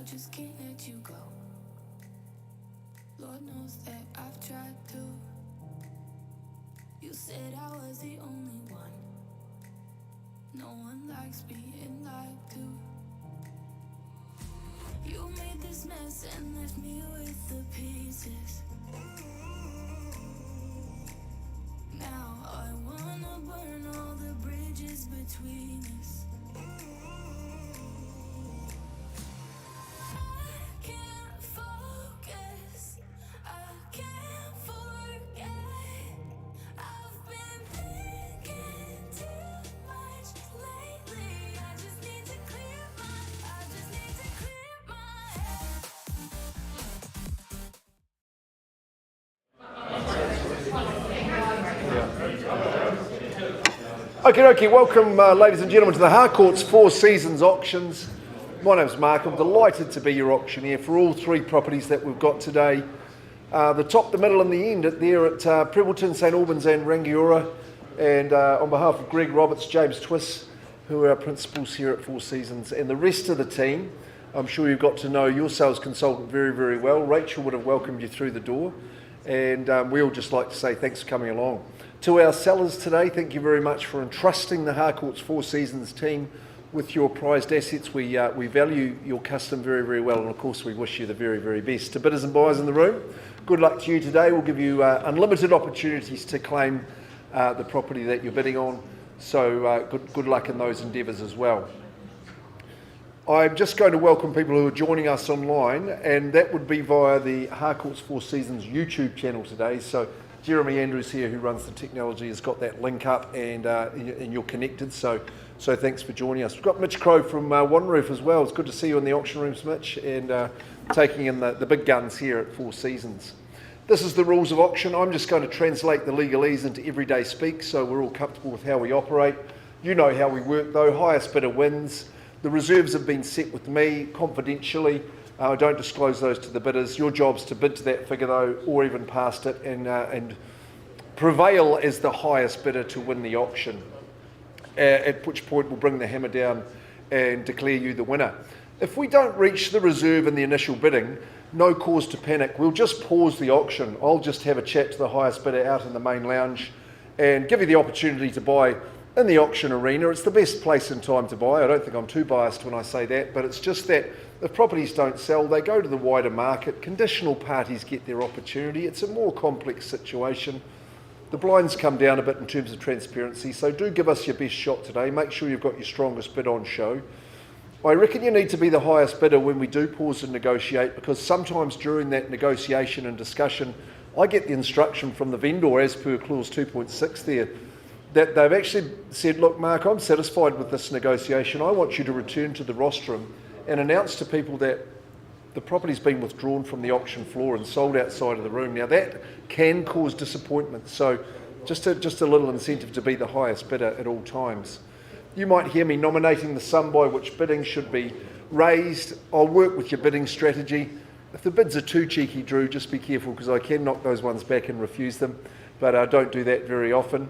just can't let you go. Lord knows that I've tried to. You said I was the only one. No one likes being lied to. You made this mess and left me with the pieces. Now I wanna burn all the bridges between us. I can't focus, I can't forget. I've been thinking too much lately. I just need to clear my head. Okay, welcome ladies and gentlemen to the Harcourts Four Seasons Auctions. My name's Mark. I'm delighted to be your auctioneer for all three properties that we've got today. The top, the middle and the end there at Prebbleton, St Albans and Rangiora. And on behalf of Greg Roberts, James Twiss, who are our principals here at Four Seasons, and the rest of the team, I'm sure you've got to know your sales consultant very, very well. Rachel would have welcomed you through the door. And we all just like to say thanks for coming along. To our sellers today, thank you very much for entrusting the Harcourts Four Seasons team with your prized assets. We value your custom very, very well, and of course we wish you the very, very best. To bidders and buyers in the room, good luck to you today. We'll give you unlimited opportunities to claim the property that you're bidding on, so good luck in those endeavours as well. I'm just going to welcome people who are joining us online, and that would be via the Harcourts Four Seasons YouTube channel today. So Jeremy Andrews here, who runs the technology, has got that link up, and you're connected. So thanks for joining us. We've got Mitch Crow from One Roof as well. It's good to see you in the auction rooms, Mitch, and taking in the big guns here at Four Seasons. This is the rules of auction. I'm just going to translate the legalese into everyday speak, so we're all comfortable with how we operate. You know how we work though. Highest bidder wins. The reserves have been set with me confidentially. I don't disclose those to the bidders. Your job's to bid to that figure though, or even past it, and prevail as the highest bidder to win the auction. At which point we'll bring the hammer down and declare you the winner. If we don't reach the reserve in the initial bidding, no cause to panic. We'll just pause the auction. I'll just have a chat to the highest bidder out in the main lounge and give you the opportunity to buy in the auction arena. It's the best place and time to buy. I don't think I'm too biased when I say that, but it's just that if properties don't sell, they go to the wider market. Conditional parties get their opportunity. It's a more complex situation. The blinds come down a bit in terms of transparency, so do give us your best shot today. Make sure you've got your strongest bid on show. I reckon you need to be the highest bidder when we do pause and negotiate, because sometimes during that negotiation and discussion, I get the instruction from the vendor, as per clause 2.6 there, that they've actually said, look, Mark, I'm satisfied with this negotiation. I want you to return to the rostrum and announce to people that the property's been withdrawn from the auction floor and sold outside of the room. Now that can cause disappointment, so just a little incentive to be the highest bidder at all times. You might hear me nominating the sum by which bidding should be raised. I'll work with your bidding strategy. If the bids are too cheeky, Drew, just be careful, because I can knock those ones back and refuse them, but I don't do that very often.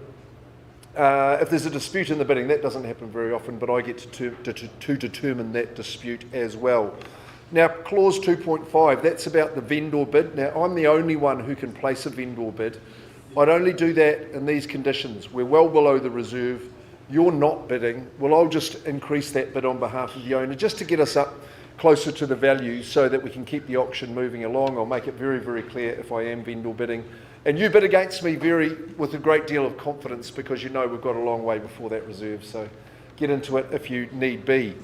If there's a dispute in the bidding, that doesn't happen very often, but I get to determine that dispute as well. Now, clause 2.5, that's about the vendor bid. Now, I'm the only one who can place a vendor bid. I'd only do that in these conditions. We're well below the reserve. You're not bidding. Well, I'll just increase that bid on behalf of the owner, just to get us up closer to the value so that we can keep the auction moving along. I'll make it very, very clear if I am vendor bidding. And you bid against me with a great deal of confidence, because you know we've got a long way before that reserve, so get into it if you need be.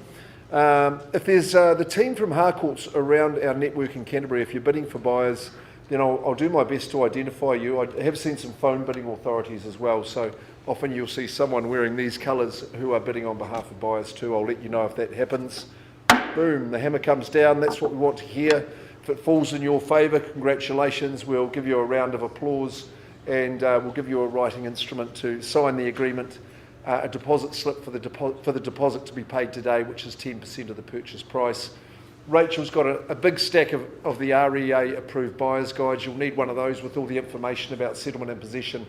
If there's the team from Harcourts around our network in Canterbury, if you're bidding for buyers, then I'll do my best to identify you. I have seen some phone bidding authorities as well, so often you'll see someone wearing these colours who are bidding on behalf of buyers too. I'll let you know if that happens. Boom, the hammer comes down. That's what we want to hear. If it falls in your favour, congratulations. We'll give you a round of applause, and we'll give you a writing instrument to sign the agreement, a deposit slip for the deposit to be paid today, which is 10% of the purchase price. Rachel's got a big stack of the REA approved buyer's guides. You'll need one of those with all the information about settlement and possession.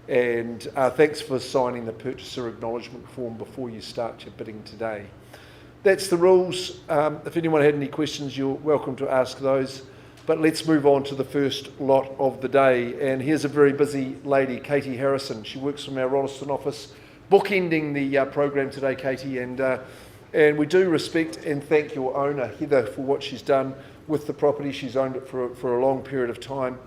And thanks for signing the purchaser acknowledgement form before you start your bidding today. that's the rules. If anyone had any questions, you're welcome to ask those. But let's move on to the first lot of the day. And here's a very busy lady, Katie Harrison. She works from our Rolleston office, bookending the program today, Katie. And we do respect and thank your owner, Heather, for what she's done with the property. She's owned it for a long period of time.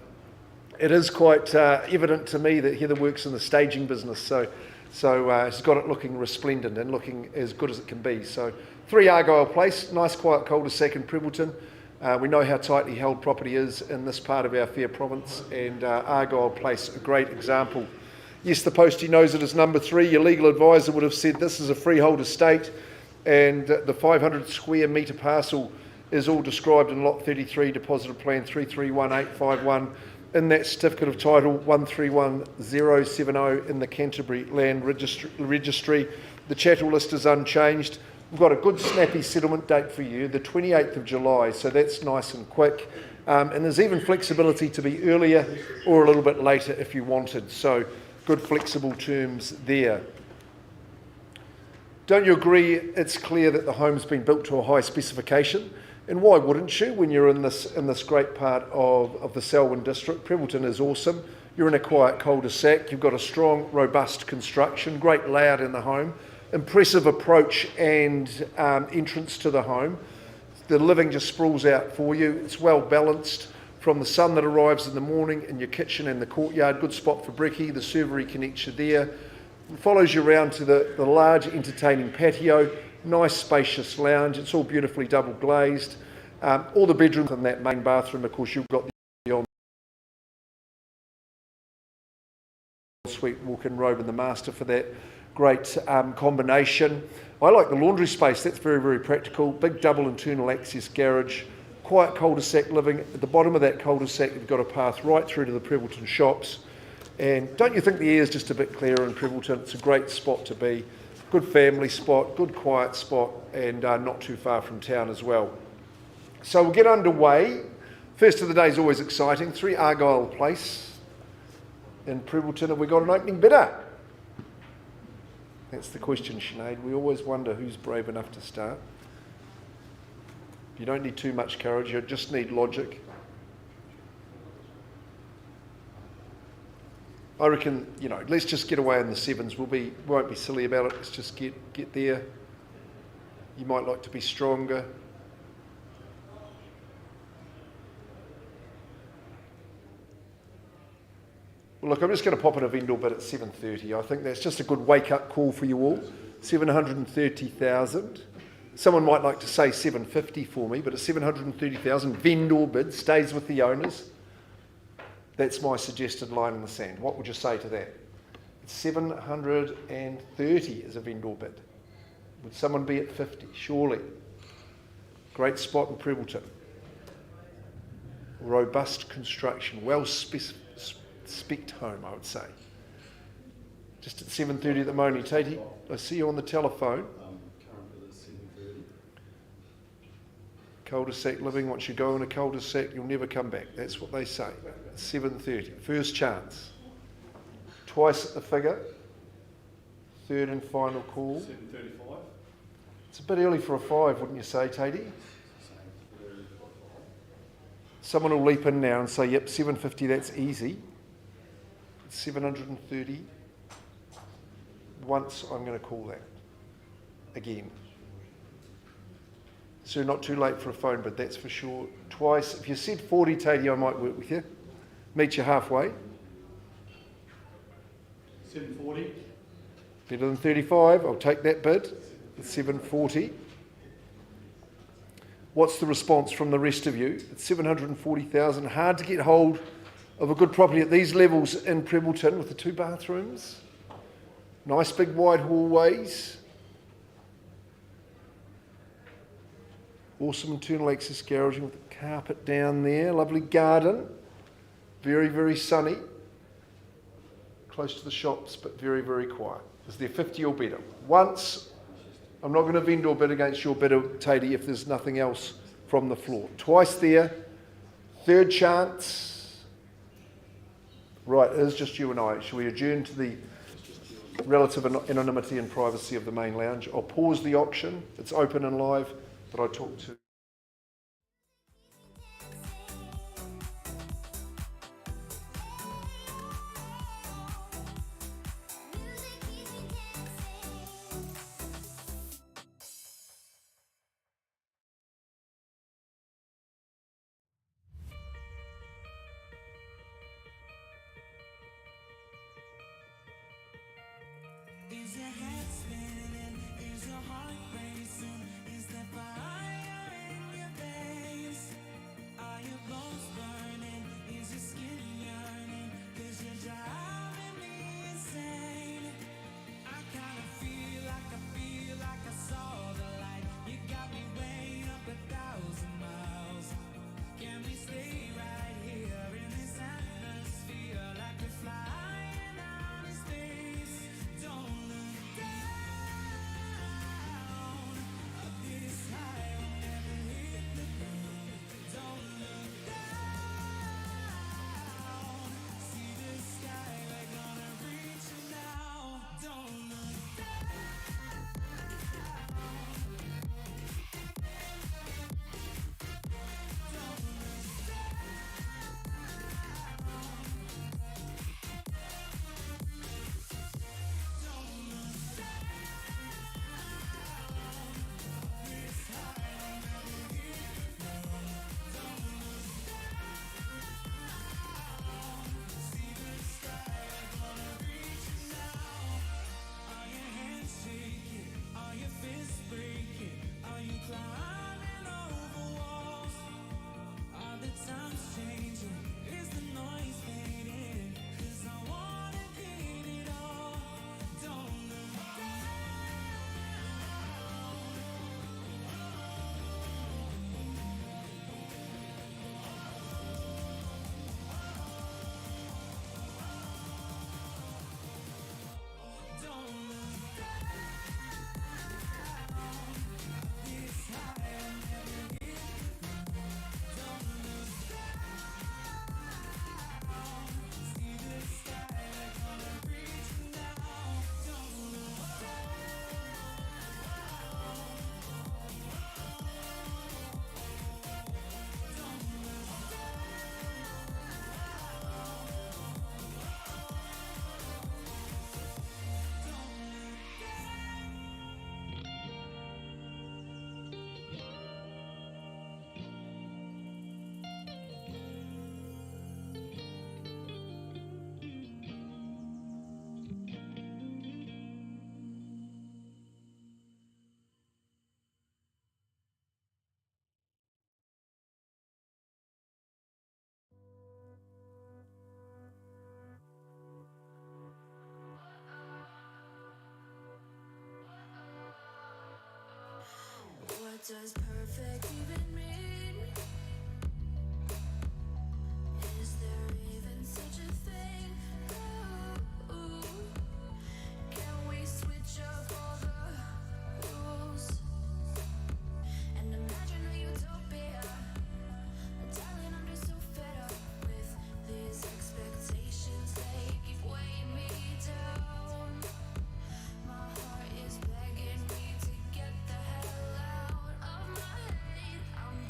It is quite evident to me that Heather works in the staging business, so she's got it looking resplendent and looking as good as it can be. So 3 Argyle Place, nice quiet cul-de-sac in Prebbleton. We know how tightly held property is in this part of our fair province, and Argyle Place, a great example. Yes, the postie knows it as number 3. Your legal advisor would have said this is a freehold estate, and the 500 square metre parcel is all described in Lot 33, Deposited Plan 331851, in that certificate of title 131070 in the Canterbury Land Registry. The chattel list is unchanged. We've got a good snappy settlement date for you, the 28th of July, so that's nice and quick. And there's even flexibility to be earlier or a little bit later if you wanted, so good flexible terms there. Don't you agree it's clear that the home's been built to a high specification? And why wouldn't you when you're in this great part of the Selwyn district? Prebbleton is awesome. You're in a quiet cul-de-sac. You've got a strong, robust construction, great layout in the home, impressive approach and entrance to the home. The living just sprawls out for you. It's well balanced from the sun that arrives in the morning in your kitchen and the courtyard. Good spot for brekkie. The servery connects you there. It follows you around to the large entertaining patio. Nice spacious lounge. It's all beautifully double glazed. All the bedrooms in that main bathroom, of course, you've got the ensuite walk-in robe and the master for that great combination. I like the laundry space. That's very, very practical. Big double internal access garage. Quiet cul-de-sac living. At the bottom of that cul-de-sac, you've got a path right through to the Prebbleton shops. And don't you think the air's just a bit clearer in Prebbleton? It's a great spot to be. Good family spot, good quiet spot, and not too far from town as well. So we'll get underway. First of the day is always exciting. 3 Argyle Place in Prebbleton. Have we got an opening bidder? That's the question, Sinead. We always wonder who's brave enough to start. You don't need too much courage, you just need logic. I reckon, let's just get away in the 7s. Won't be silly about it. Let's just get there. You might like to be stronger. Well, look, I'm just going to pop in a vendor bid at 730. I think that's just a good wake-up call for you all. 730,000. Someone might like to say 750 for me, but at 730,000, vendor bid, stays with the owners. That's my suggested line in the sand. What would you say to that? 730 is a vendor bid. Would someone be at 50? Surely. Great spot in Prebbleton. Robust construction, well spec'd home, I would say. Just at 7:30 at the moment, Tate. I see you on the telephone. Currently at 7:30. Cul-de-sac living. Once you go in a cul-de-sac, you'll never come back. That's what they say. 7:30. First chance. Twice at the figure. Third and final call. 7:35. It's a bit early for a 5, wouldn't you say, Tatey? Someone will leap in now and say, yep, 750, that's easy. It's 730. Once, I'm going to call that. Again. So not too late for a phone, but that's for sure. Twice. If you said 40, Tatey, I might work with you. Meet you halfway. 7:40. Better than 35. I'll take that bid. It's 740. What's the response from the rest of you? It's 740,000. Hard to get hold of a good property at these levels in Prebbleton with the 2 bathrooms. Nice big wide hallways. Awesome internal access garaging with the carpet down there. Lovely garden. Very, very sunny. Close to the shops, but very, very quiet. Is there 50 or better? Once, I'm not going to vendor bid against your bidder, Tatey, if there's nothing else from the floor. Twice there. Third chance. Right, it is just you and I. Shall we adjourn to the relative anonymity and privacy of the main lounge. I'll pause the auction. It's open and live, but I talk to Is your head spinning? Is your heart racing? Is there fire in your veins? Are your bones burning? Is your skin yearning? 'Cause you're driving me insane. I kinda feel like I saw the light. You got me way up 1,000 miles. Can we stay right here in this atmosphere like we're flying out in space? Don't look down. This high will never hit the ground. Don't look down. See the sky, we're gonna reach it now. Don't look down. Are your hands shaking? Are your fists breaking? Are you climbing over walls? Are the times changing? Is the noise fading? 'Cause I wanna get it all. Don't look What does perfect even mean? Is there even such a thing? Ooh, can we switch up all the rules and imagine a utopia? Darling, I'm just so fed up with these expectations. They keep weighing me down. My heart is begging me to get the hell out of my head. I'm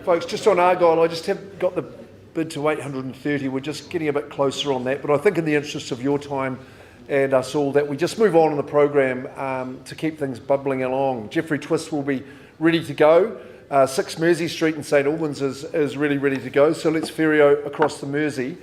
Folks, just on Argyle, I just have got the bid to 830. We're just getting a bit closer on that, but I think in the interest of your time and us all that we just move on in the program to keep things bubbling along. Jeffrey Twist will be ready to go. 6 Mersey Street in St Albans is really ready to go, so let's ferry across the Mersey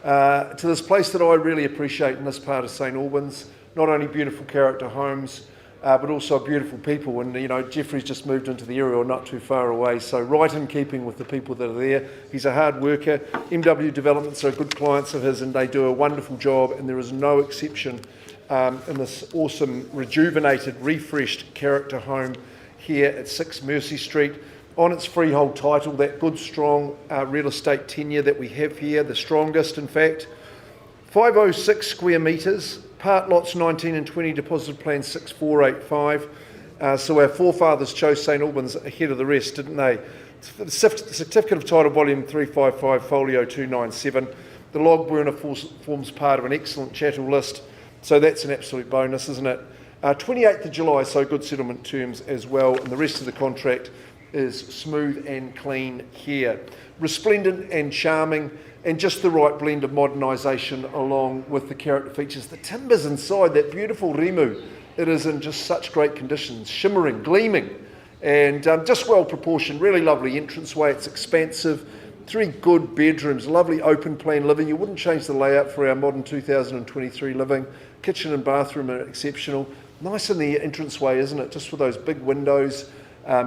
to this place that I really appreciate in this part of St Albans. Not only beautiful character homes, but also beautiful people. And, you know, Jeffrey's just moved into the area or not too far away, so right in keeping with the people that are there. He's a hard worker. MW Developments are good clients of his and they do a wonderful job, and there is no exception in this awesome, rejuvenated, refreshed character home here at 6 Mersey Street. On its freehold title, that good, strong real estate tenure that we have here, the strongest in fact. 506 square metres, part lots 19 and 20, deposit plan 6485. So our forefathers chose St Albans ahead of the rest, didn't they? The certificate of title volume 355, folio 297. The log burner forms part of an excellent chattel list, so that's an absolute bonus, isn't it? 28th of July, so good settlement terms as well, and the rest of the contract is smooth and clean here. Resplendent and charming, and just the right blend of modernisation along with the character features. The timbers inside, that beautiful rimu, it is in just such great conditions, shimmering, gleaming, and just well proportioned, really lovely entranceway. It's expansive, 3 good bedrooms, lovely open plan living. You wouldn't change the layout for our modern 2023 living. Kitchen and bathroom are exceptional. Nice in the entranceway, isn't it? Just with those big windows.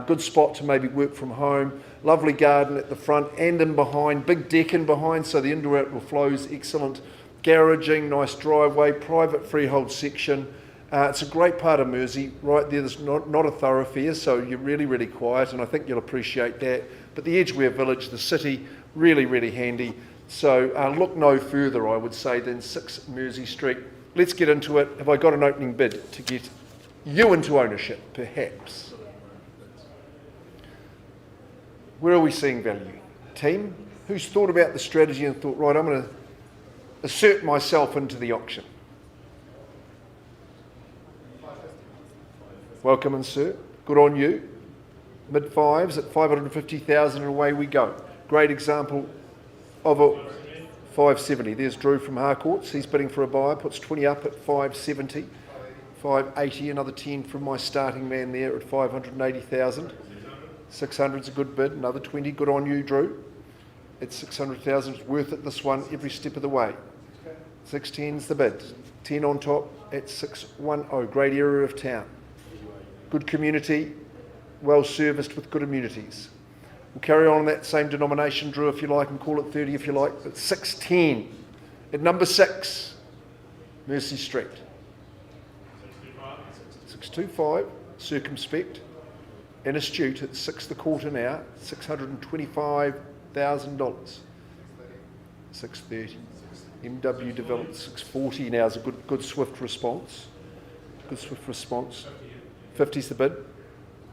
Good spot to maybe work from home. Lovely garden at the front and in behind. Big deck in behind, so the indoor-outdoor flow is excellent. Garaging, nice driveway, private freehold section. It's a great part of Mersey. Right there, there's not a thoroughfare, so you're really, really quiet, and I think you'll appreciate that. But the Edgware Village, the city, really, really handy. So look no further, I would say, than 6 Mersey Street. Let's get into it. Have I got an opening bid to get you into ownership, perhaps? Where are we seeing value? Team? Who's thought about the strategy and thought, right, I'm going to assert myself into the auction? Welcome, insert. Good on you. Mid-5s at 550,000 and away we go. Great example of a 570. There's Drew from Harcourts. He's bidding for a buyer, puts 20 up at 570. 580, another 10 from my starting man there at 580,000. 600's a good bid, another 20, good on you, Drew. It's 600,000, it's worth it this one every step of the way. 610's the bid, 10 on top at 610, great area of town. Good community, well serviced with good amenities. We'll carry on that same denomination, Drew, if you like, and call it 30 if you like, but 610 at number 6, Mersey Street. 625, circumspect. And astute at 6 the quarter now, $625,000. 630. MW developed 640 now is a good swift response. Good swift response. 50's the bid.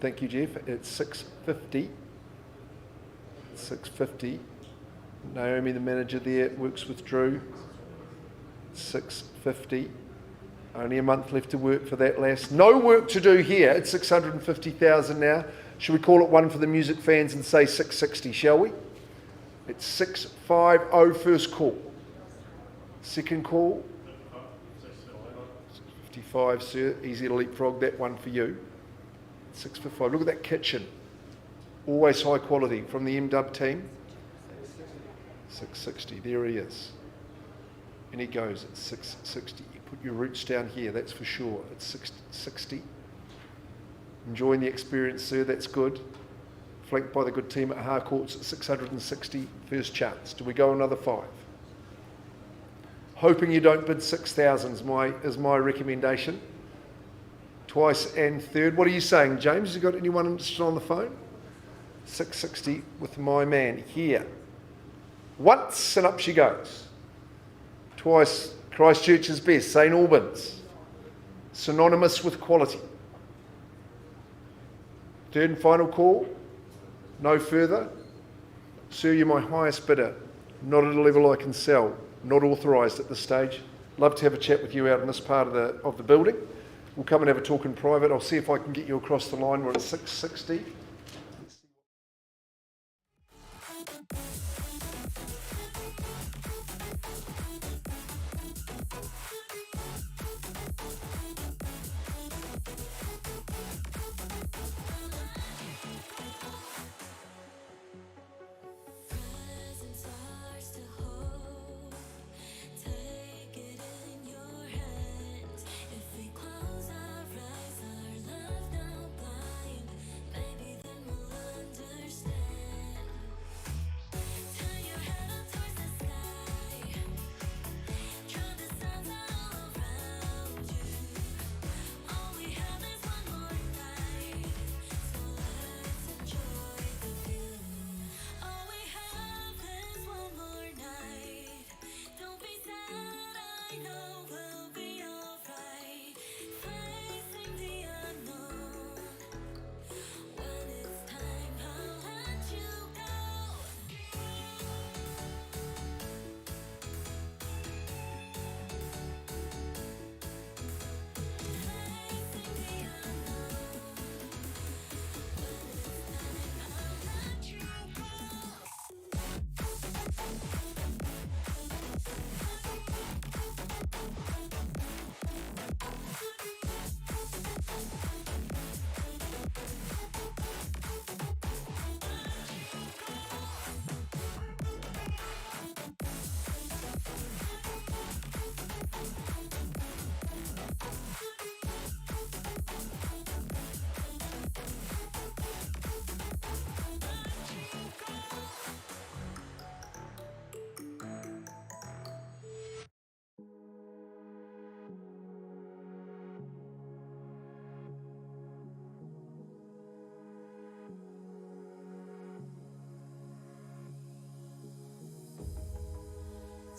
Thank you, Jeff. It's 650. 650. Naomi, the manager there, works with Drew. 650. Only a month left to work for that lass. No work to do here. It's 650,000 now. Should we call it one for the music fans and say 660, shall we? It's 650, first call. Second call. 55, sir. Easy to leapfrog that one for you. 655. Look at that kitchen. Always high quality from the MW team. 660. There he is. And he goes at 660. You put your roots down here, that's for sure. It's 660. Enjoying the experience, sir, that's good. Flanked by the good team at Harcourts at 660, first chance. Do we go another 5? Hoping you don't bid 6,000 is my recommendation. Twice and third. What are you saying, James? Has you got anyone interested on the phone? 660 with my man here. Once and up she goes. Twice, Christchurch's best, St Albans. Synonymous with quality. Third and final call. No further. Sir, you're my highest bidder. Not at a level I can sell. Not authorised at this stage. Love to have a chat with you out in this part of the building. We'll come and have a talk in private. I'll see if I can get you across the line. We're at 660.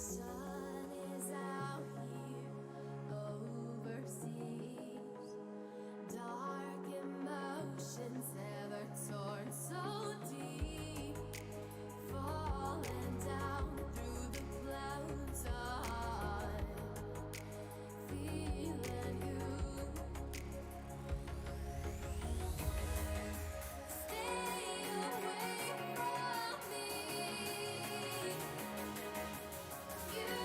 sun is out here overseas. Dark emotions ever torn so deep, falling down through the clouds. Feeling you. Stay away from me. You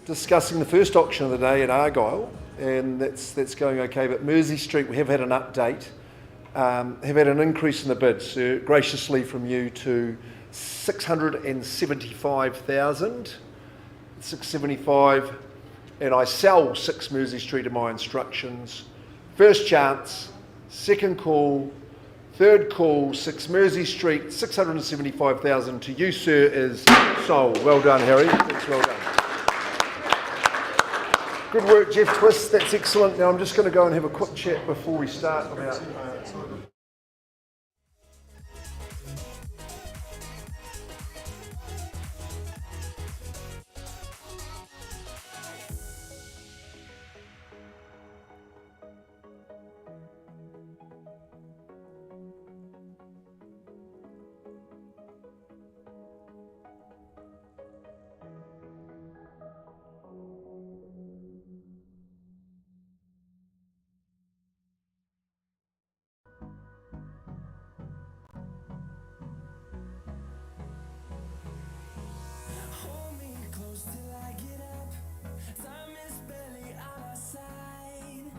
discussing the first auction of the day at Argyle, and that's going okay. But Mersey Street, we have had an update, have had an increase in the bids graciously from you to 675,000, 675, and I sell 6 Mersey Street in my instructions. First chance, second call, third call, 6 Mersey Street, 675,000 to you, sir, is sold. Well done, Harry. That's well done. Good work, Jeff Twist. That's excellent. Now I'm just going to go and have a quick chat before we start about... Hold me close till I get up. Time is barely on our side.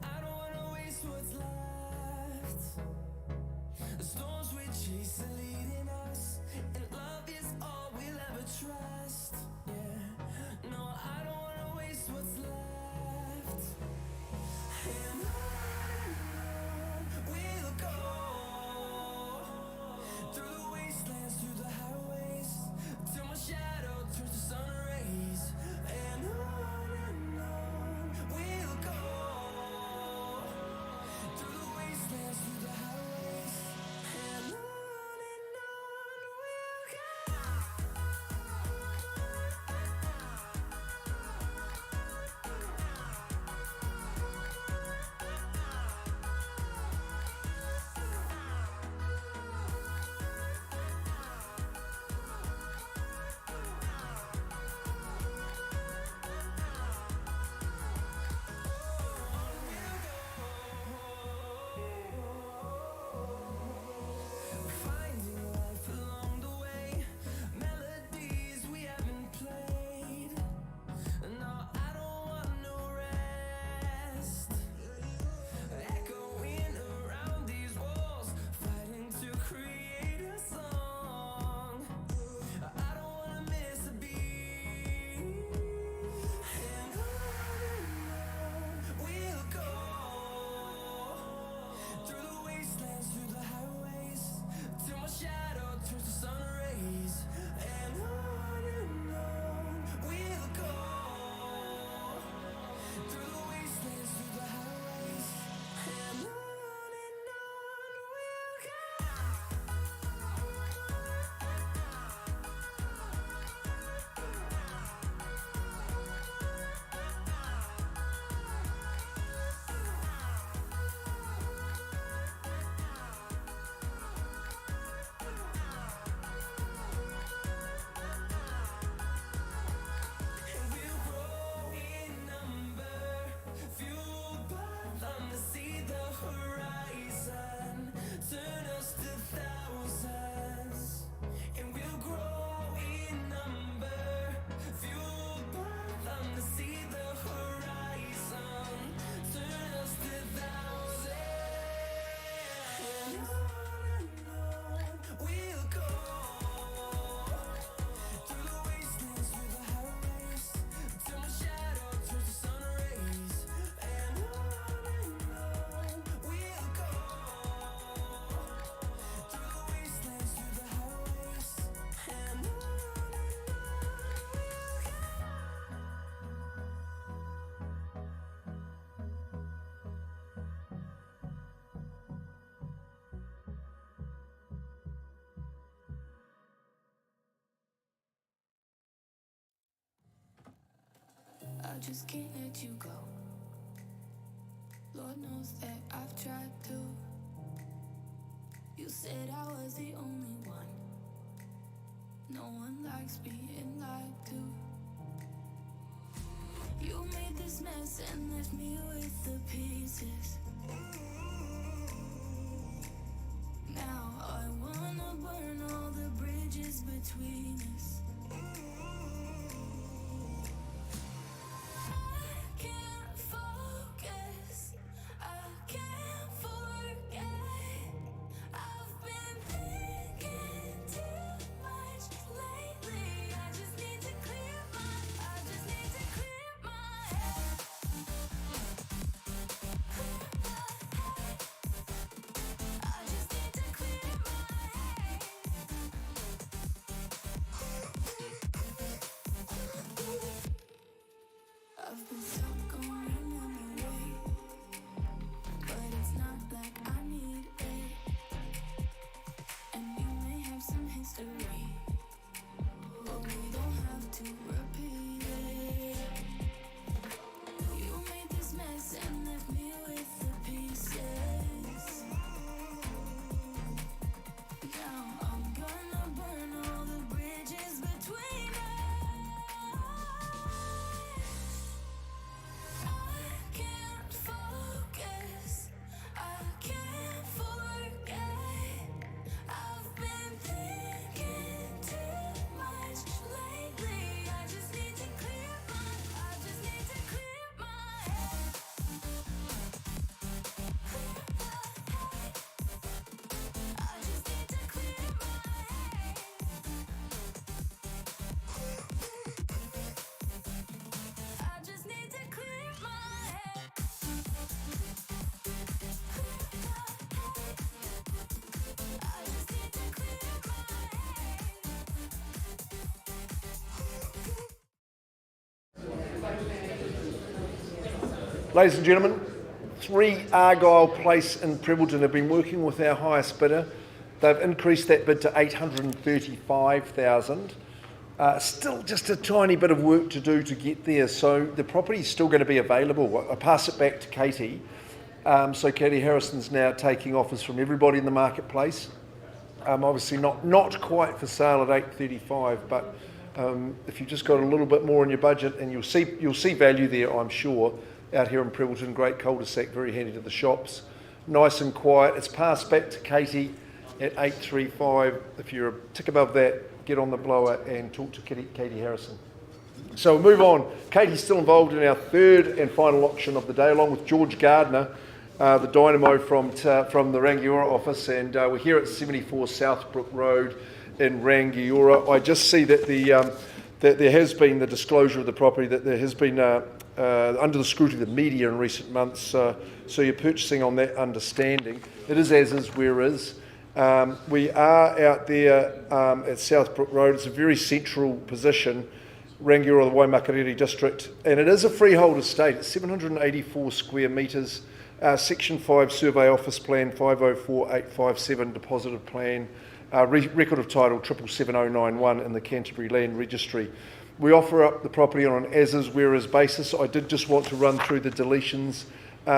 I don't wanna waste what's left. The storms we chase are leading us, and love is all we'll ever trust. Yeah, no, I don't wanna waste what's left. And on we'll go, through the wastelands, through the highways, till my shadow turns to sun rays. And on we'll go, through the wastelands, through the highways. And on we'll go. Finding life along the way, melodies we haven't played. No, I don't want no rest. Echoing around these walls, fighting to create a song. I don't wanna miss a beat. And on we'll go, through the wastelands, through the highways, till my shadow turns to sun rays. And on we'll go, through the wastelands, through the highways. And on we'll go. And we'll grow in number, fueled by them to see the horizon, turn us to thousands. And we'll grow in number, fueled by them to see the horizon, turn us to thousands. And on we'll go, through the wastelands, through the highways, till my shadow turns to sun rays. And on we'll go, through the wastelands, through the highways. And on we'll go. I just can't let you go. Lord knows that I've tried to. You said I was the only one. No one likes being lied to. You made this mess and left me with the pieces. Now I wanna burn all the bridges between us. Ladies and gentlemen, 3 Argyle Place in Prebbleton have been working with our highest bidder. They've increased that bid to 835,000. Still just a tiny bit of work to do to get there, so the property is still going to be available. I'll pass it back to Katie. So Katie Harrison's now taking offers from everybody in the marketplace. Obviously not quite for sale at 835, but if you've just got a little bit more in your budget, and you'll see value there, I'm sure. Out here in Prebbleton, great cul-de-sac, very handy to the shops. Nice and quiet. It's passed back to Katie at 835. If you're a tick above that, get on the blower and talk to Katie Harrison. So we'll move on. Katie's still involved in our third and final auction of the day, along with George Gardner, the dynamo from the Rangiora office, and we're here at 74 Southbrook Road in Rangiora. I just see that that there has been the disclosure of the property, that there has been under the scrutiny of the media in recent months, so you're purchasing on that understanding. It is as is, where is. We are out there at Southbrook Road. It's a very central position, Rangiora, the Waimakariri district, and it is a freehold estate. It's 784 square metres, Section 5 Survey Office Plan 504857 Deposited Plan, record of title 777091 in the Canterbury Land Registry. We offer up the property on an as-is, whereas basis. I did just want to run through the deletions,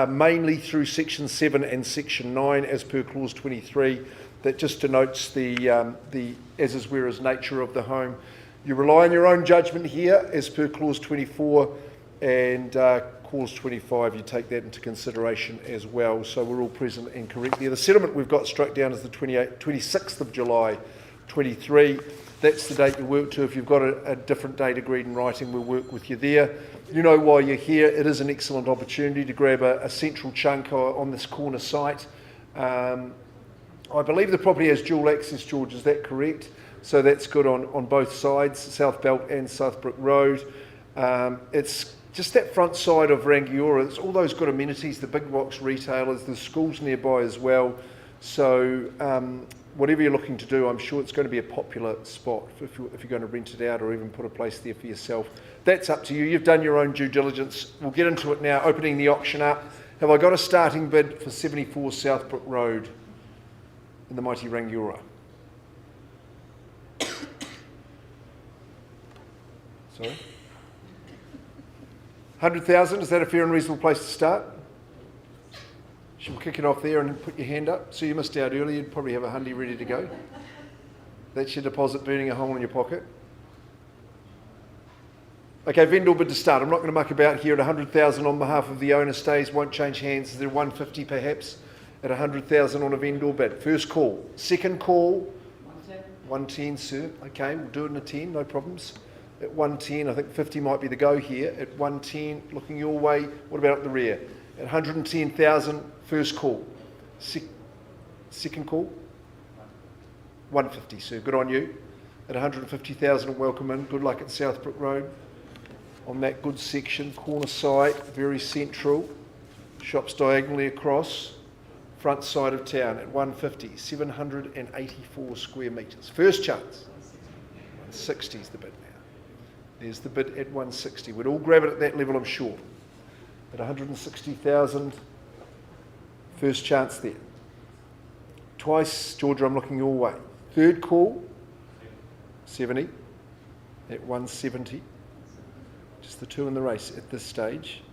mainly through Section 7 and Section 9 as per Clause 23. That just denotes the as-is, whereas nature of the home. You rely on your own judgment here as per Clause 24, and Clause 25, you take that into consideration as well. So we're all present and correct there. The settlement we've got struck down is the 26th of July 23. That's the date you work to. If you've got a different date agreed in writing, we'll work with you there. You know why you're here. It is an excellent opportunity to grab a central chunk on this corner site. I believe the property has dual access, George, is that correct? So that's good on both sides, South Belt and Southbrook Road. It's just that front side of Rangiora. It's all those good amenities, the big box retailers, there's schools nearby as well. So whatever you're looking to do, I'm sure it's going to be a popular spot if you're going to rent it out or even put a place there for yourself. That's up to you. You've done your own due diligence. We'll get into it now, opening the auction up. Have I got a starting bid for 74 Southbrook Road in the mighty Rangiora? Sorry? 100,000, is that a fair and reasonable place to start? Should we kick it off there and put your hand up? So you missed out earlier, you'd probably have a hundy ready to go. That's your deposit burning a hole in your pocket. Okay, vendor bid to start. I'm not going to muck about here at 100,000 on behalf of the owner stays, won't change hands. Is there 150 perhaps at 100,000 on a vendor bid? First call. Second call. 110, sir. Okay, we'll do it in a 10, no problems. At 110, I think 50 might be the go here. At 110, looking your way. What about at the rear? At 110,000, first call. Second call? 150, sir. Good on you. At 150,000, welcome in. Good luck at Southbrook Road. On that good section, corner side, very central. Shops diagonally across. Front side of town at 150, 784 square metres. First chance. 160 is the bid now. There's the bid at 160. We'd all grab it at that level, I'm sure. At 160,000, first chance there. Twice, Georgia, I'm looking your way. Third call, 70 at 170. Just the two in the race at this stage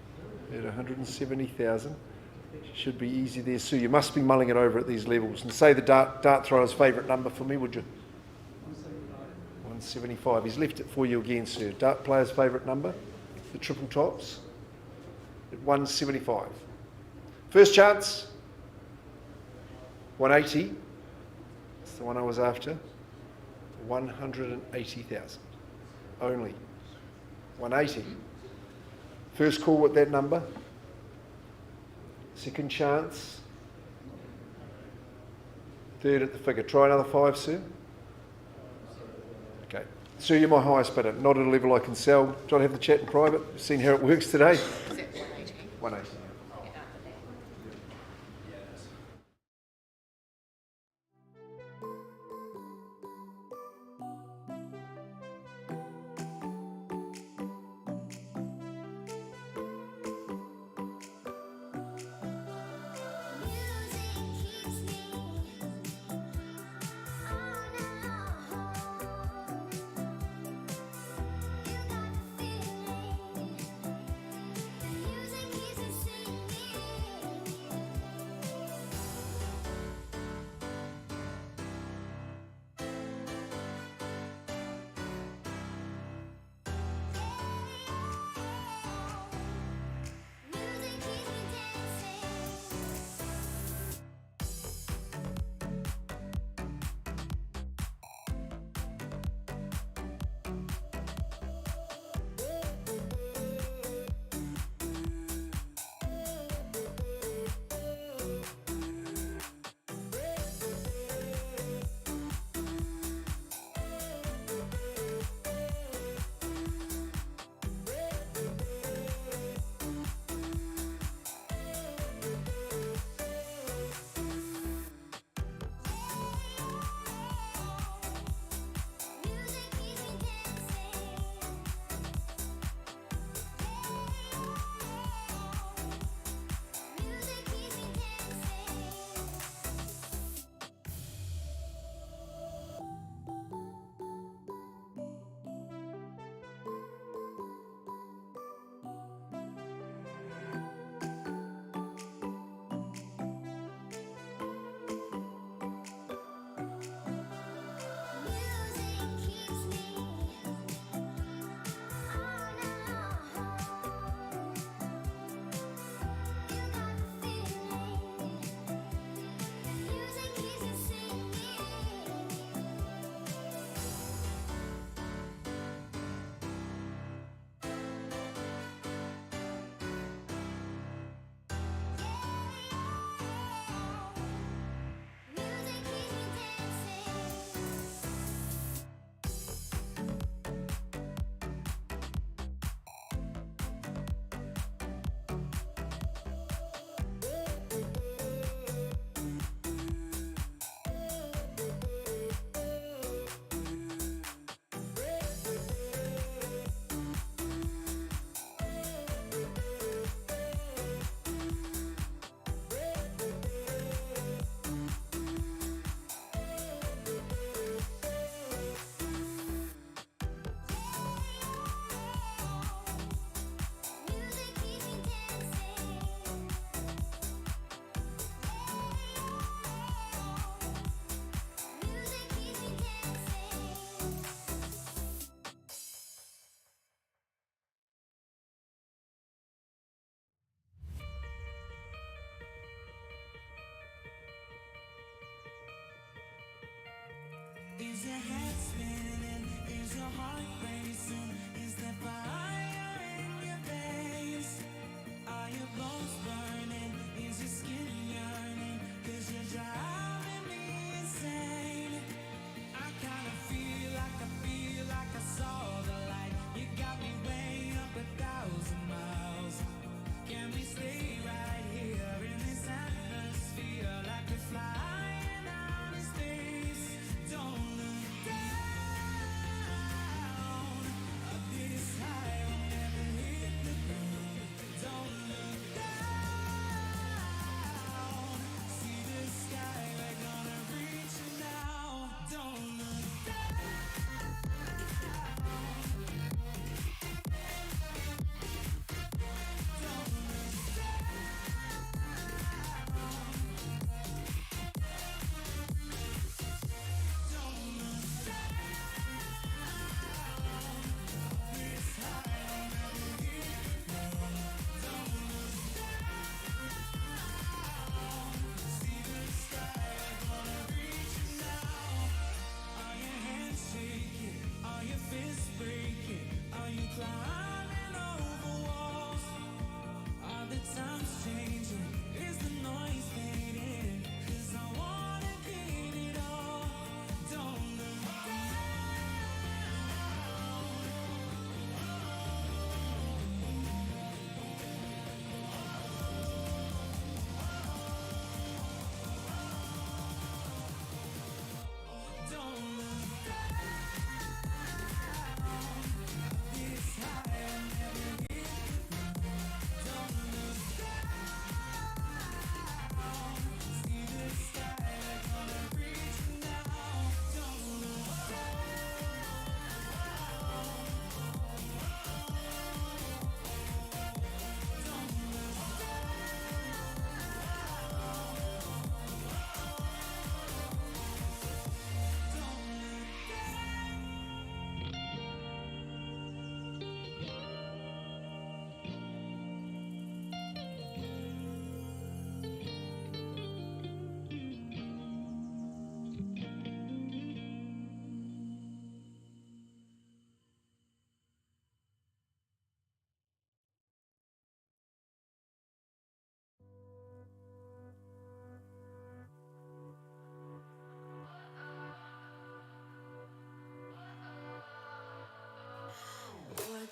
at 170,000. Should be easy there, Sue. You must be mulling it over at these levels. And say the dart thrower's favourite number for me, would you? 175. He's left it for you again, sir. Dart player's favourite number, the triple tops, at 175. First chance, 180. That's the one I was after. 180,000. Only. 180. First call with that number. Second chance. Third at the figure. Try another 5, sir. Okay. Sir, you're my highest bidder. Not at a level I can sell. Do you want to have the chat in private? Seen how it works today? 180.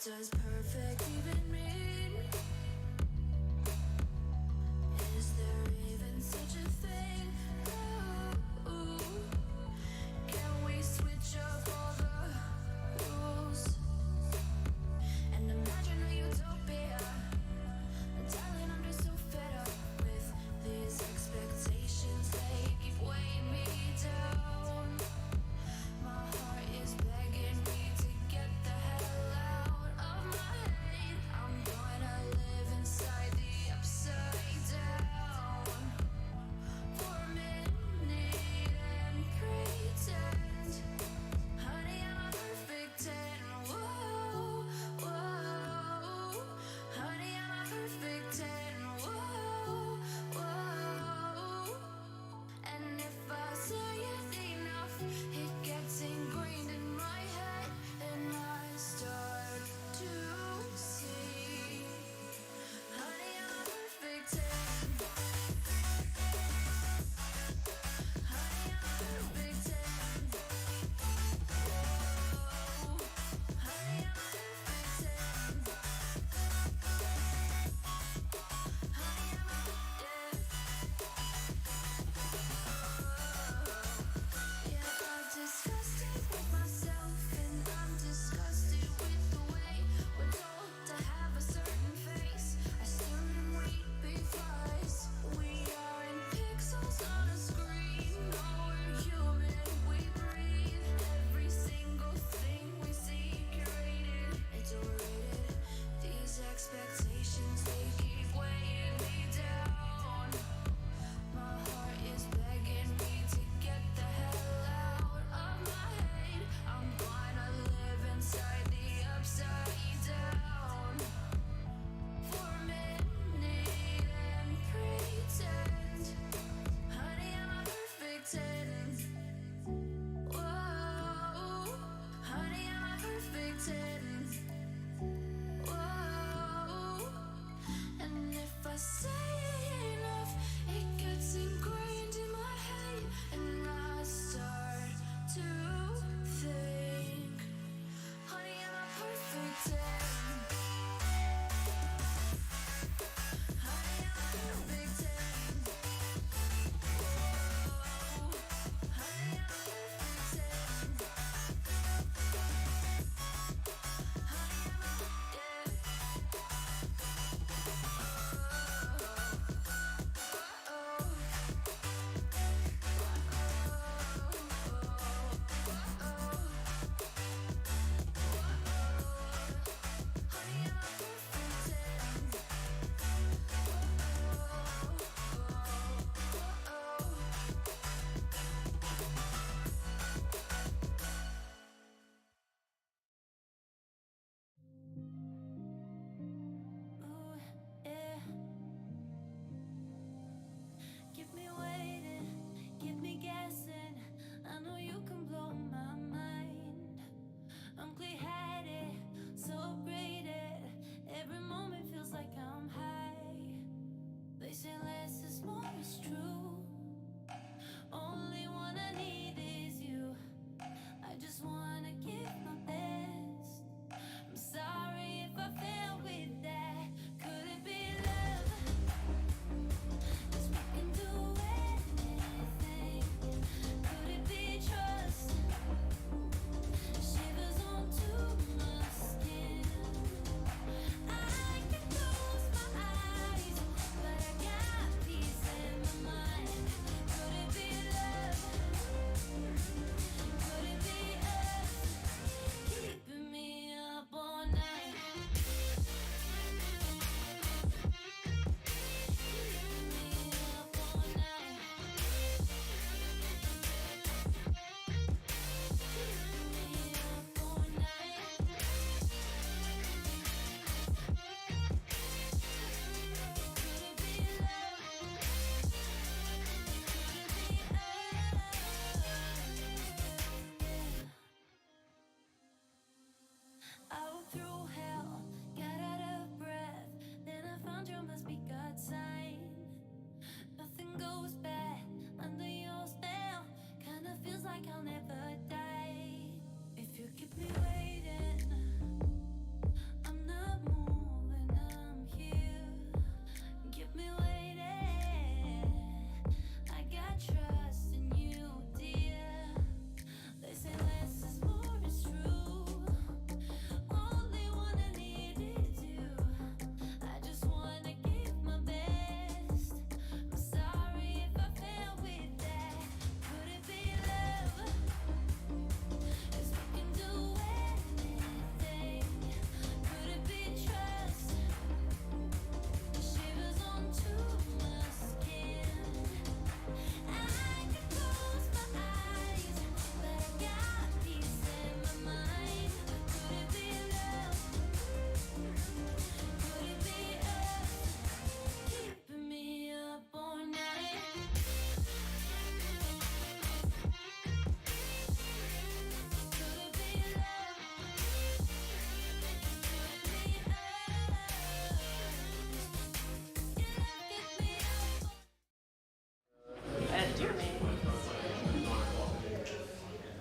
does perfect even mean? Is there even such a thing? Ooh, can we switch up all the rules and imagine a utopia? Darling, I'm just so fed up with these expectations. They keep weighing me down. My heart is begging me to get the hell out of my head. I'm gonna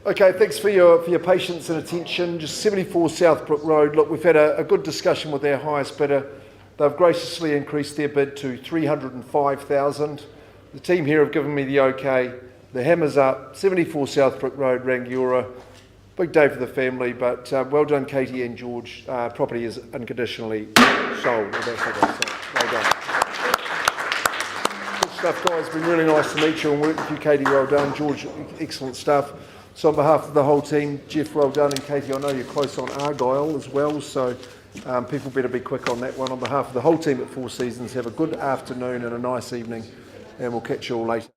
Okay, thanks for your patience and attention. Just 74 Southbrook Road. Look, we've had a good discussion with their highest bidder. They've graciously increased their bid to 305,000. The team here have given me the okay. The hammer's up. 74 Southbrook Road, Rangiora. Big day for the family, but well done, Katie and George. Property is unconditionally sold. Well done. Good stuff, guys. It's been really nice to meet you and work with you, Katie. Well done. George, excellent stuff. So on behalf of the whole team, Jeff, well done, and Katie, I know you're close on Argyle as well, so people better be quick on that one. On behalf of the whole team at Four Seasons, have a good afternoon and a nice evening, and we'll catch you all later.